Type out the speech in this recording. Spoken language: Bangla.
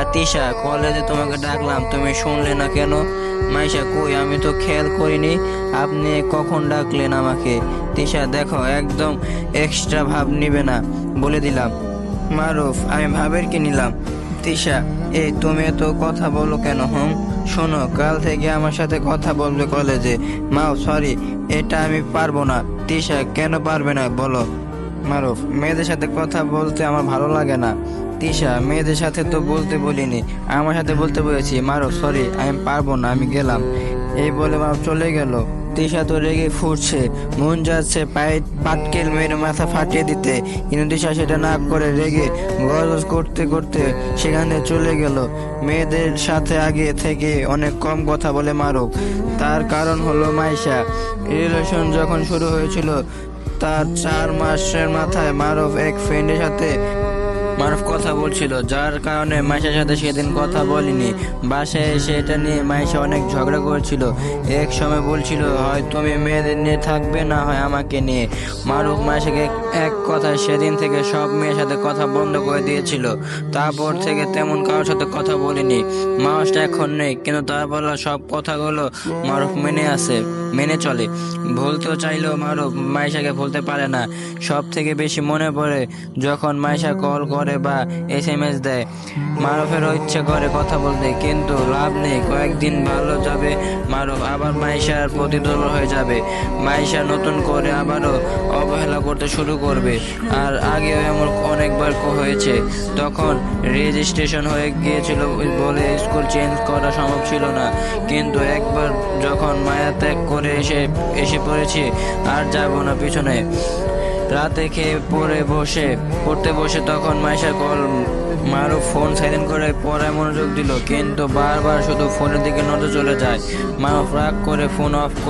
আর তিশা, কলেজে তোমাকে ডাকলাম, তুমি শুনলে না কেন? মাইশা, কই, আমি তো খেয়াল করিনি। আপনি কখন ডাকলেন আমাকে? তিশা, দেখো, একদম এক্সট্রা ভাব নিবে না, বলে দিলাম। মারুফ, আমি ভাবের কি নিলাম? তিশা, এই তুমি এত কথা বলো কেন? শোনো, কাল থেকে আমার সাথে কথা বলবে কলেজে। মাও, সরি, এটা আমি পারবো না। তিশা, কেন পারবে না বলো? মারুফ, মেয়েদের সাথে কথা বলতে আমার ভালো লাগে না। তিশা, মেয়েদের সাথে তো বলতে বলিনি, আমার সাথে বলতে বলেছি। মারুফ, সরি, আমি পারবো না, আমি গেলাম। এই বলে মারুফ চলে গেল। তিশা তো রেগে ফুটছে, মন যাচ্ছে পায়ে পাটকেল মেরে মাথা ফাটিয়ে দিতে, কিন্তু তিশা সেটা না করে রেগে গজগজ করতে করতে সেখান থেকে চলে গেল। মেয়েদের সাথে আগে থেকে অনেক কম কথা বলে মারুফ। তার কারণ হলো মাইশা। রিলেশন যখন শুরু হয়েছিল তার 4 মাসের মাথায় মারুফ এক ফ্রেন্ডের সাথে কথা বলছিল, যার কারণে মাইশার সাথে সেদিন কথা বলিনি। বাসায় এসে এটা নিয়ে মাইশা অনেক ঝগড়া করেছিল। এক সময় বলছিল, হয় তুমি মেয়েদের নিয়ে থাকবে, না হয় আমাকে নিয়ে। মারুফ মাইশাকে এক কথায় সেদিন থেকে সব মেয়ের সাথে কথা বন্ধ করে দিয়েছিল। তারপর থেকে তেমন কারোর সাথে কথা বলিনি। মানুষটা এখন নেই, কিন্তু তারপর সব কথাগুলো মারুফ মেনে চলে। ভুলতেও চাইলেও মারুফ মাইশাকে ভুলতে পারে না। সব থেকে বেশি মনে পড়ে যখন মাইশা কল করে বা SMS দেয়। মারুফেরও ইচ্ছে করে কথা বলতে, কিন্তু লাভ নেই। কয়েকদিন ভালো যাবে, মারুফ আবার মাইশার প্রতি দুর্বল হয়ে যাবে। মাইশা নতুন করে আবারও অবহেলা করতে শুরু করবে। আর আগেও এমন অনেকবার হয়েছে। তখন রেজিস্ট্রেশন হয়ে গিয়েছিল বলে স্কুল চেঞ্জ করা সম্ভব ছিল না, কিন্তু একবার যখন মায়া ত্যাগ করে এসে পড়েছি, আর যাব না পিছনে। রাতে খেয়ে পড়তে বসে তখন মাইশার কল। মারুফ ফোন সাইলেন্ট করে পড়ায় মনোযোগ দিল, কিন্তু বারবার শুধু ফোনের দিকে নজর চলে যায়। মারুফ রাগ করে ফোন অফ করে